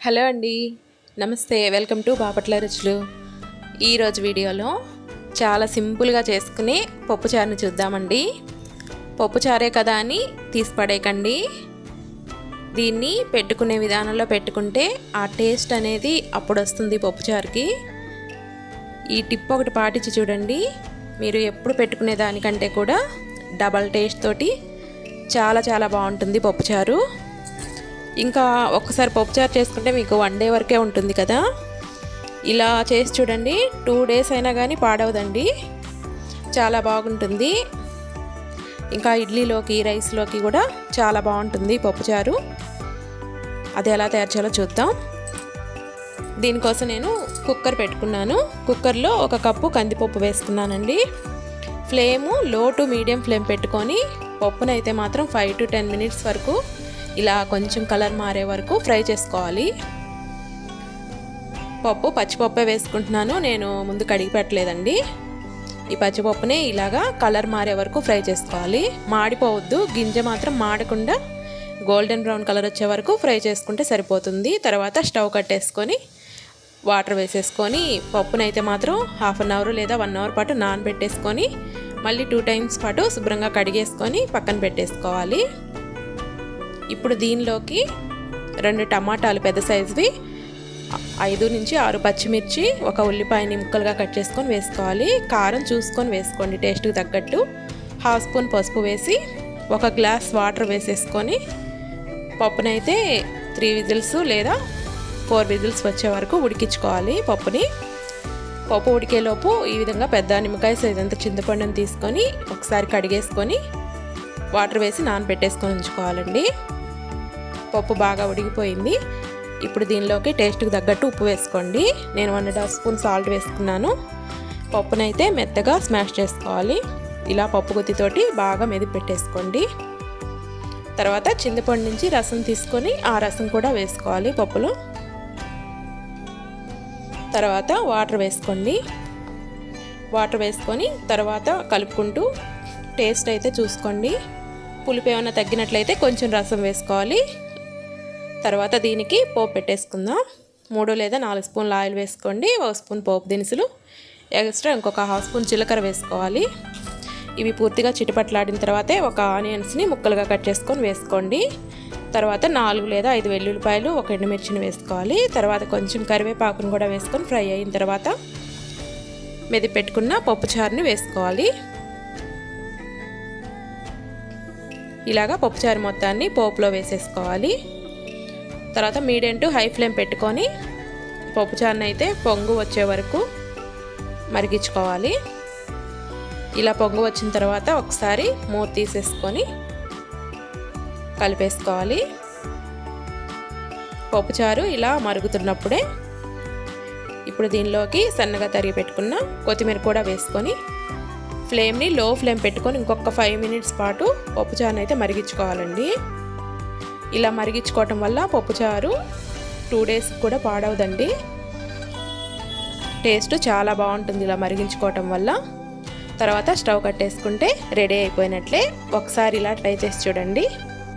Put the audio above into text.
Hello అండి, నమస్తే. Welcome to Bapatla రుచులు. ఈరోజు వీడియోలో చాలా సింపుల్గా చేసుకునే పప్పుచారుని చూద్దామండి. పప్పుచారే కదా అని తీసి పడేయకండి. దీన్ని పెట్టుకునే విధానంలో పెట్టుకుంటే ఆ టేస్ట్ అనేది అప్పుడు వస్తుంది పప్పుచారుకి. ఈ టిప్ ఒకటి పాటించి చూడండి, మీరు ఎప్పుడు పెట్టుకునే దానికంటే కూడా డబల్ టేస్ట్ తోటి చాలా బాగుంటుంది పప్పుచారు. ఇంకా ఒక్కసారి పప్పుచారు చేసుకుంటే మీకు 1 డే వరకే ఉంటుంది కదా. ఇలా చేసి చూడండి, 2 డేస్ అయినా కానీ పాడవదండి, చాలా బాగుంటుంది. ఇంకా ఇడ్లీలోకి రైస్లోకి కూడా చాలా బాగుంటుంది పప్పుచారు. అది ఎలా తయారు చేయాలో చూద్దాం. దీనికోసం నేను కుక్కర్ పెట్టుకున్నాను. కుక్కర్లో 1 కప్పు కందిపప్పు వేసుకున్నానండి. ఫ్లేము లో టు మీడియం ఫ్లేమ్ పెట్టుకొని పప్పునైతే మాత్రం 5 to 10 minutes వరకు ఇలా కొంచెం కలర్ మారే వరకు ఫ్రై చేసుకోవాలి. పప్పు పచ్చిపప్పే వేసుకుంటున్నాను, నేను ముందు కడిగి పెట్టలేదండి. ఈ పచ్చిపప్పునే ఇలాగా కలర్ మారే వరకు ఫ్రై చేసుకోవాలి. మాడిపోవద్దు, గింజ మాత్రం మాడకుండా గోల్డెన్ బ్రౌన్ కలర్ వచ్చే వరకు ఫ్రై చేసుకుంటే సరిపోతుంది. తర్వాత స్టవ్ కట్టేసుకొని వాటర్ వేసేసుకొని పప్పునైతే మాత్రం 1/2 hour లేదా 1 hour పాటు నానబెట్టేసుకొని మళ్ళీ 2 times పాటు శుభ్రంగా కడిగేసుకొని పక్కన పెట్టేసుకోవాలి. ఇప్పుడు దీనిలోకి 2 టమాటాలు పెద్ద సైజువి, 5 నుంచి 6 పచ్చిమిర్చి, 1 ఉల్లిపాయని ముక్కలుగా కట్ చేసుకొని వేసుకోవాలి. కారం చూసుకొని వేసుకోండి టేస్ట్కి తగ్గట్టు. 1/2 స్పూన్ పసుపు వేసి 1 గ్లాస్ వాటర్ వేసేసుకొని పప్పునైతే 3 విజిల్స్ లేదా 4 విజిల్స్ వచ్చే వరకు ఉడికించుకోవాలి. పప్పు ఉడికేలోపు ఈ విధంగా పెద్ద నిమ్మకాయ సైజ్ అంత చింతపండుని తీసుకొని ఒకసారి కడిగేసుకొని వాటర్ వేసి నానబెట్టేసుకొని ఉంచుకోవాలండి. పప్పు బాగా ఉడికిపోయింది. ఇప్పుడు దీనిలోకి టేస్ట్కి తగ్గట్టు ఉప్పు వేసుకోండి. నేను 1.5 స్పూన్ సాల్ట్ వేసుకున్నాను. పప్పునైతే మెత్తగా స్మాష్ చేసుకోవాలి. ఇలా పప్పు గుత్తితోటి బాగా మెదిపి పెట్టేసుకోండి. తర్వాత చింతపండు నుంచి రసం తీసుకొని ఆ రసం కూడా వేసుకోవాలి పప్పులో. తర్వాత వాటర్ వేసుకోండి. వాటర్ వేసుకొని తర్వాత కలుపుకుంటూ టేస్ట్ అయితే చూసుకోండి. పులుపు ఏమైనా తగ్గినట్లయితే కొంచెం రసం వేసుకోవాలి. తర్వాత దీనికి పోపు పెట్టేసుకుందాం. 3 లేదా 4 స్పూన్ల ఆయిల్ వేసుకోండి. 1 స్పూన్ పోపు దినుసులు, ఎక్స్ట్రా ఇంకొక 1/2 స్పూన్ జీలకర్ర వేసుకోవాలి. ఇవి పూర్తిగా చిటపట్లాడిన తర్వాతే 1 ఆనియన్స్ని ముక్కలుగా కట్ చేసుకొని వేసుకోండి. తర్వాత 4 లేదా 5 వెల్లుల్లిపాయలు, 1 ఎండుమిర్చిని వేసుకోవాలి. తర్వాత కొంచెం కరివేపాకును కూడా వేసుకొని ఫ్రై అయిన తర్వాత మెది పెట్టుకున్న పప్పుచారుని వేసుకోవాలి. ఇలాగా పప్పుచారు మొత్తాన్ని పోపులో వేసేసుకోవాలి. తర్వాత మీడియం టు హై ఫ్లేమ్ పెట్టుకొని పప్పుచారుని అయితే పొంగు వచ్చే వరకు మరిగించుకోవాలి. ఇలా పొంగు వచ్చిన తర్వాత ఒకసారి మూత తీసేసుకొని కలిపేసుకోవాలి. పప్పుచారు ఇలా మరుగుతున్నప్పుడే ఇప్పుడు దీనిలోకి సన్నగా తరిగి పెట్టుకున్న కొత్తిమీర కూడా వేసుకొని ఫ్లేమ్ని లో ఫ్లేమ్ పెట్టుకొని ఇంకొక 5 minutes పాటు పప్పుచారుని అయితే మరిగించుకోవాలండి. ఇలా మరిగించుకోవటం వల్ల పప్పుచారు 2 days కూడా పాడవదండి. టేస్ట్ చాలా బాగుంటుంది ఇలా మరిగించుకోవటం వల్ల. తర్వాత స్టవ్ కట్టేసుకుంటే రెడీ అయిపోయినట్లే. ఒకసారి ఇలా ట్రై చేసి చూడండి.